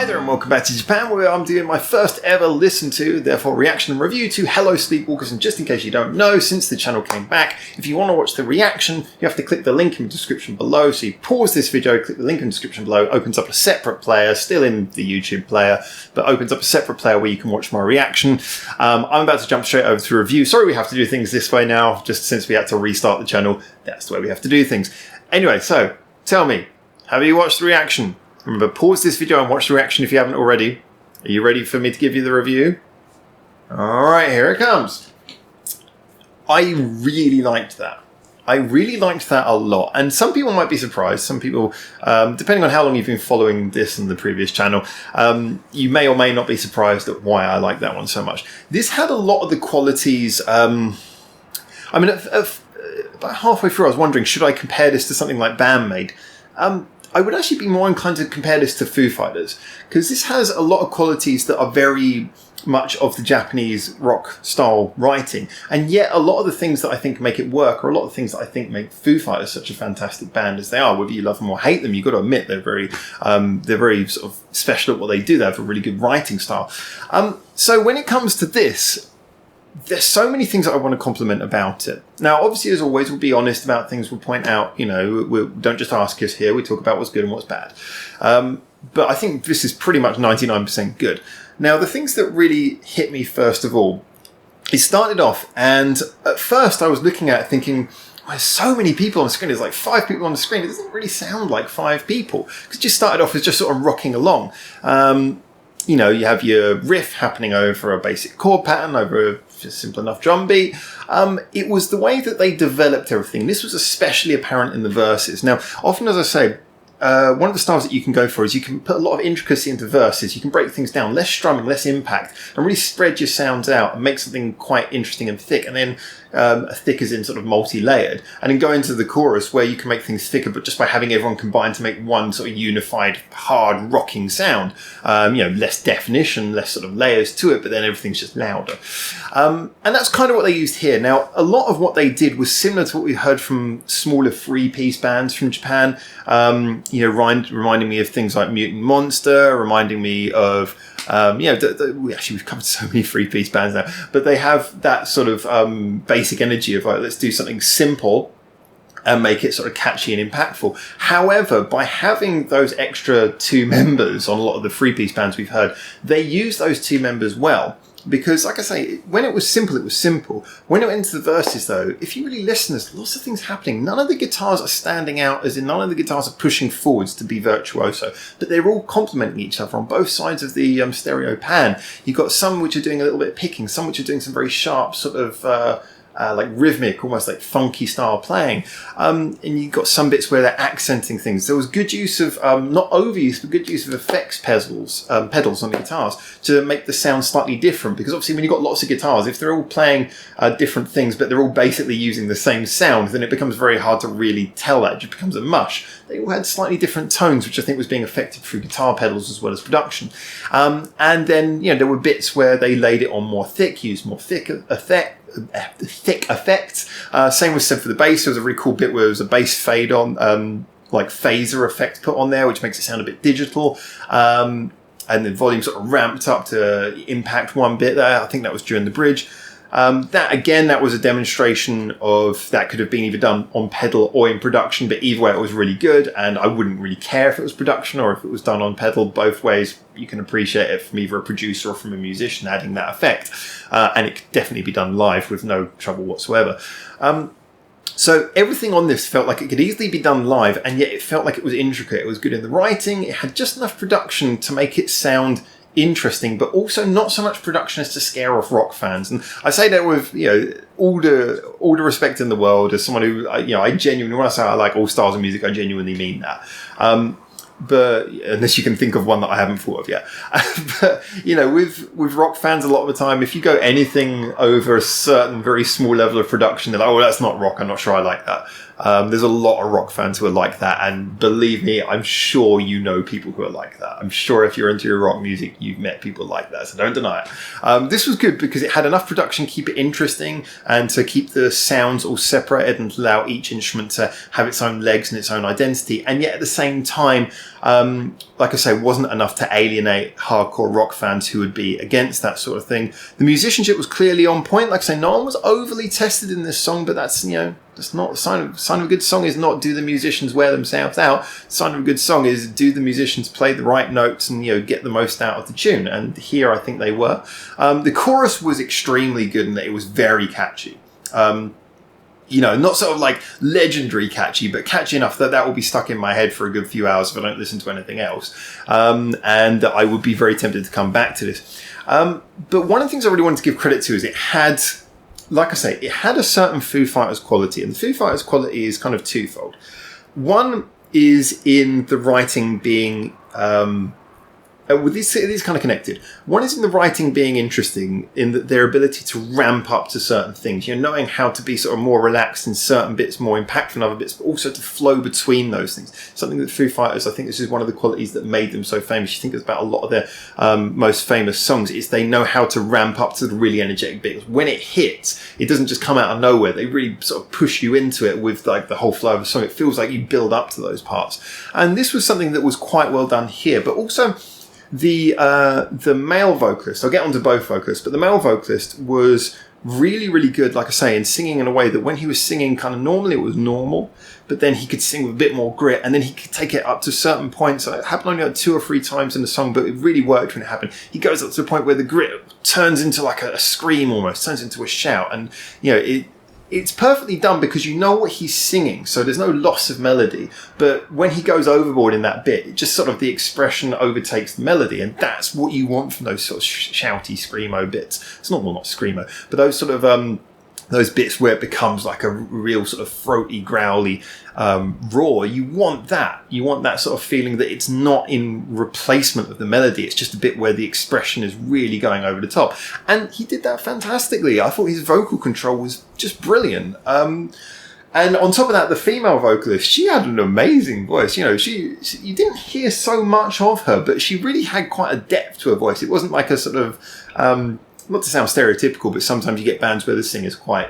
Hi there and welcome back to Japan, where I'm doing my first ever listen to, therefore reaction and review to Hello Sleepwalkers. And just in case you don't know, since the channel came back, if you want to watch the reaction, you have to click the link in the description below. So you pause this video, click the link in the description below, opens up a separate player, still in the YouTube player, but opens up a separate player where you can watch my reaction. I'm about to jump straight over to review. Sorry we have to do things this way now, just since we had to restart the channel. That's the way we have to do things. Anyway, so tell me, have you watched the reaction? Remember, pause this video and watch the reaction if you haven't already. Are you ready for me to give you the review? Alright, here it comes. I really liked that. I really liked that a lot. And some people might be surprised. Some people, depending on how long you've been following this and the previous channel, you may or may not be surprised at why I like that one so much. This had a lot of the qualities... about halfway through I was wondering, should I compare this to something like Bandmade? I would actually be more inclined to compare this to Foo Fighters, because this has a lot of qualities that are very much of the Japanese rock style writing, and yet a lot of the things that I think make it work are a lot of things that I think make Foo Fighters such a fantastic band as they are. Whether you love them or hate them, you've got to admit they're very sort of special at what they do. They have a really good writing style. So when it comes to this, there's so many things that I want to compliment about it. Now, obviously, as always, we'll be honest about things. We'll point out, we don't just ask us here. We talk about what's good and what's bad. But I think this is pretty much 99% good. Now, the things that really hit me, first of all, it started off, and at first I was looking at it thinking, there's so many people on the screen. There's like 5 people on the screen. It doesn't really sound like 5 people, because it just started off as just sort of rocking along. You have your riff happening over a basic chord pattern, over a just simple enough drum beat. It was the way that they developed everything. This was especially apparent in the verses. Now, often, as I say, one of the styles that you can go for is you can put a lot of intricacy into verses. You can break things down, less strumming, less impact, and really spread your sounds out and make something quite interesting and thick. And then thick as in sort of multi-layered. And then go into the chorus where you can make things thicker, but just by having everyone combine to make one sort of unified, hard, rocking sound. Less definition, less sort of layers to it, but then everything's just louder. And that's kind of what they used here. Now, a lot of what they did was similar to what we heard from smaller 3-piece bands from Japan. Reminding me of things like Mutant Monster, reminding me of, we've covered so many 3-piece bands now, but they have that sort of basic energy of, like, let's do something simple and make it sort of catchy and impactful. However, by having those extra 2 members on a lot of the 3-piece bands we've heard, they use those 2 members well. Because, like I say, when it was simple, it was simple. When it went into the verses, though, if you really listen, there's lots of things happening. None of the guitars are standing out, as in none of the guitars are pushing forwards to be virtuoso. But they're all complementing each other on both sides of the stereo pan. You've got some which are doing a little bit of picking, some which are doing some very sharp sort of... like rhythmic, almost like funky style playing. And you've got some bits where they're accenting things. There was good use of, not overuse, but good use of effects pedals on the guitars to make the sound slightly different. Because obviously when you've got lots of guitars, if they're all playing different things, but they're all basically using the same sound, then it becomes very hard to really tell that. It just becomes a mush. They all had slightly different tones, which I think was being affected through guitar pedals as well as production. And then, there were bits where they laid it on more thick, used more thick effects. Same was said for the bass. There was a really cool bit where there was a bass fade on, like phaser effect put on there, which makes it sound a bit digital. And the volume sort of ramped up to impact one bit there. I think that was during the bridge. That was a demonstration of that could have been either done on pedal or in production, but either way it was really good, and I wouldn't really care if it was production or if it was done on pedal. Both ways you can appreciate it from either a producer or from a musician adding that effect, and it could definitely be done live with no trouble whatsoever. So everything on this felt like it could easily be done live, and yet it felt like it was intricate. It was good in the writing, it had just enough production to make it sound interesting, but also not so much production as to scare off rock fans. And I say that with all the respect in the world, as someone who I genuinely, when I say I like all styles of music, I genuinely mean that. But unless you can think of one that I haven't thought of yet. But with rock fans, a lot of the time, if you go anything over a certain very small level of production, they're like, oh, that's not rock, I'm not sure I like that. There's a lot of rock fans who are like that, and believe me, I'm sure you know people who are like that. I'm sure if you're into your rock music, you've met people like that, so don't deny it. This was good because it had enough production to keep it interesting and to keep the sounds all separated and allow each instrument to have its own legs and its own identity, and yet at the same time, like I say, wasn't enough to alienate hardcore rock fans who would be against that sort of thing. The musicianship was clearly on point. Like I say, no one was overly tested in this song, but that's, that's not the sign of a good song is not do the musicians wear themselves out. The sign of a good song is do the musicians play the right notes and, get the most out of the tune. And here I think they were. The chorus was extremely good in that it was very catchy. Not sort of like legendary catchy, but catchy enough that will be stuck in my head for a good few hours if I don't listen to anything else. And I would be very tempted to come back to this. But one of the things I really wanted to give credit to is it had, like I say, it had a certain Foo Fighters quality. And the Foo Fighters quality is kind of twofold. One is in the writing being... these kind of connected. One is in the writing being interesting in that their ability to ramp up to certain things, knowing how to be sort of more relaxed in certain bits, more impactful in other bits, but also to flow between those things. Something that Foo Fighters, I think this is one of the qualities that made them so famous. You think about a lot of their most famous songs, is they know how to ramp up to the really energetic bits. When it hits, it doesn't just come out of nowhere. They really sort of push you into it with like the whole flow of the song. It feels like you build up to those parts. And this was something that was quite well done here, but also the male vocalist, I'll get onto both vocalists, but the male vocalist was really, really good, like I say, in singing in a way that when he was singing kind of normally, it was normal, but then he could sing with a bit more grit, and then he could take it up to certain points. So it happened only like 2 or 3 times in the song, but it really worked when it happened. He goes up to the point where the grit turns into like a scream almost, turns into a shout, and it's perfectly done because you know what he's singing, so there's no loss of melody. But when he goes overboard in that bit, it just sort of the expression overtakes the melody, and that's what you want from those sort of shouty screamo bits. It's not screamo, but those sort of those bits where it becomes like a real sort of throaty, growly roar. You want that. You want that sort of feeling that it's not in replacement of the melody. It's just a bit where the expression is really going over the top. And he did that fantastically. I thought his vocal control was just brilliant. And on top of that, the female vocalist, she had an amazing voice. You didn't hear so much of her, but she really had quite a depth to her voice. It wasn't like a sort of... not to sound stereotypical, but sometimes you get bands where the singer's quite,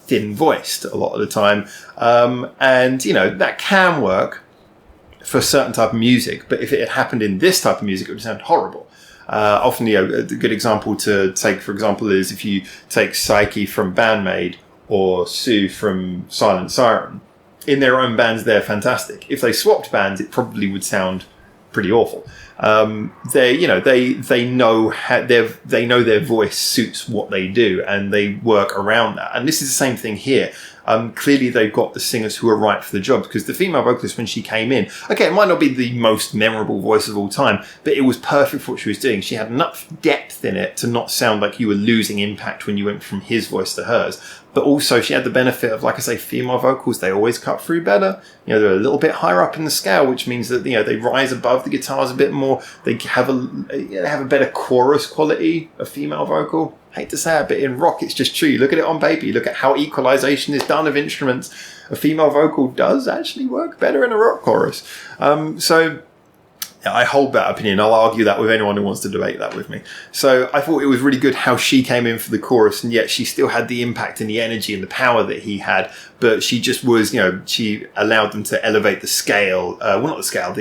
thin-voiced a lot of the time. And that can work for a certain type of music, but if it had happened in this type of music, it would sound horrible. Often, a good example to take, for example, is if you take Psyche from Bandmate or Sue from Silent Siren. In their own bands, they're fantastic. If they swapped bands, it probably would sound pretty awful. They know their voice suits what they do, and they work around that. And this is the same thing here. Clearly they've got the singers who are right for the job, because the female vocalist, when she came in, okay, it might not be the most memorable voice of all time, but it was perfect for what she was doing. She had enough depth in it to not sound like you were losing impact when you went from his voice to hers. But also she had the benefit of, like I say, female vocals, they always cut through better. They're a little bit higher up in the scale, which means that, they rise above the guitars a bit more. They have a better chorus quality, a female vocal. I hate to say it, but in rock, it's just true. You look at it on paper, you look at how equalization is done of instruments. A female vocal does actually work better in a rock chorus. I hold that opinion. I'll argue that with anyone who wants to debate that with me. So I thought it was really good how she came in for the chorus, and yet she still had the impact and the energy and the power that he had. But she just was, she allowed them to elevate the scale. Not the scale,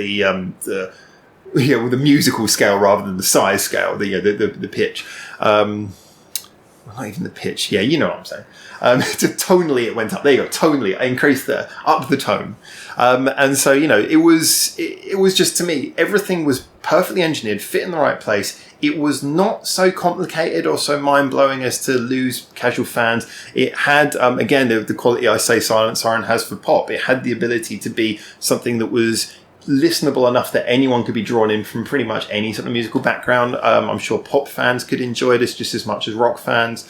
the musical scale rather than the size scale, the pitch. Not even the pitch. Yeah, you know what I'm saying. Tonally, it went up. There you go. Tonally, I increased up the tone. And so, it was just, to me, everything was perfectly engineered, fit in the right place. It was not so complicated or so mind-blowing as to lose casual fans. It had, again, the quality I say Silent Siren has for pop. It had the ability to be something that was listenable enough that anyone could be drawn in from pretty much any sort of musical background. I'm sure pop fans could enjoy this just as much as rock fans.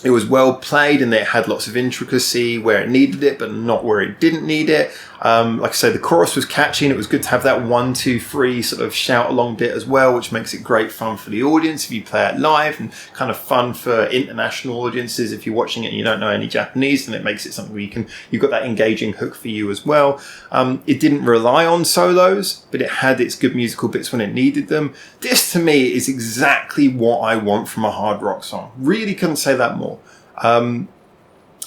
It was well played, and it had lots of intricacy where it needed it, but not where it didn't need it. Like I say, the chorus was catchy, and it was good to have that 1, 2, 3 sort of shout along bit as well, which makes it great fun for the audience if you play it live, and kind of fun for international audiences if you're watching it and you don't know any Japanese. Then it makes it something where you've got that engaging hook for you as well. It didn't rely on solos, but it had its good musical bits when it needed them. This to me is exactly what I want from a hard rock song. Really couldn't say that more.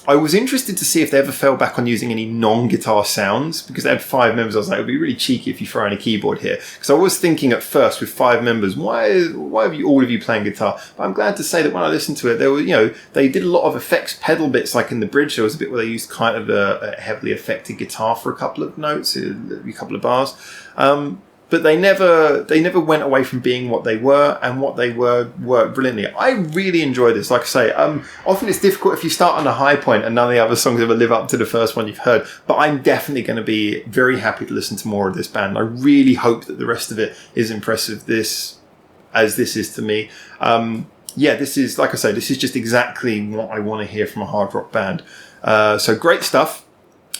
I was interested to see if they ever fell back on using any non-guitar sounds, because they had 5 members. I was like, it would be really cheeky if you throw in a keyboard here. Because I was thinking at first with 5 members, why have you all of you playing guitar? But I'm glad to say that when I listened to it, there were, they did a lot of effects pedal bits, like in the bridge. There was a bit where they used kind of a heavily affected guitar for a couple of notes, a couple of bars. But they never went away from being what they were, and what they were worked brilliantly. I really enjoyed this. Like I say, often it's difficult if you start on a high point and none of the other songs ever live up to the first one you've heard. But I'm definitely going to be very happy to listen to more of this band. I really hope that the rest of it is impressive as this is to me. This is, like I say, this is just exactly what I want to hear from a hard rock band. So great stuff.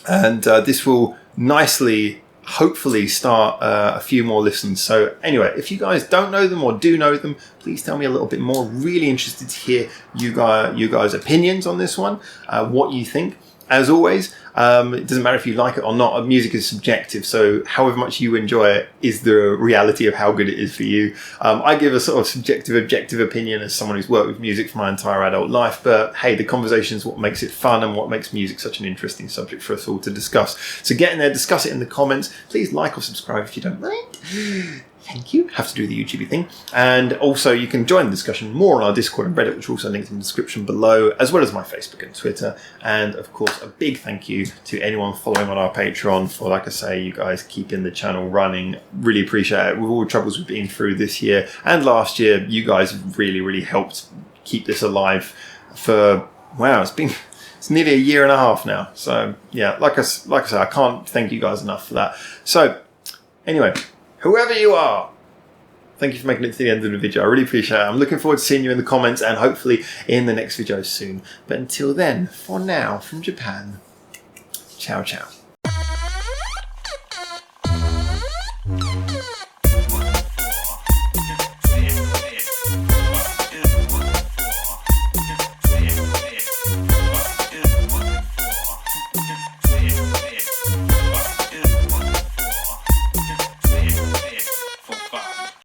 And this will nicely, hopefully, start a few more listens. So anyway, if you guys don't know them or do know them, please tell me a little bit more. Really interested to hear you guys' opinions on this one, what you think. As always, it doesn't matter if you like it or not. Music is subjective, so however much you enjoy it is the reality of how good it is for you. I give a sort of subjective, objective opinion as someone who's worked with music for my entire adult life, but hey, the conversation is what makes it fun and what makes music such an interesting subject for us all to discuss. So get in there, discuss it in the comments. Please like or subscribe if you don't mind. Thank you. Have to do the YouTube thing. And also you can join the discussion more on our Discord and Reddit, which are also linked in the description below, as well as my Facebook and Twitter. And of course, a big thank you to anyone following on our Patreon for, like I say, you guys keeping the channel running. Really appreciate it. With all the troubles we've been through this year and last year, you guys have really, really helped keep this alive for, wow, it's nearly a year and a half now. So yeah, like I say, I can't thank you guys enough for that. So anyway, whoever you are, thank you for making it to the end of the video. I really appreciate it. I'm looking forward to seeing you in the comments and hopefully in the next video soon. But until then, for now, from Japan, ciao, ciao.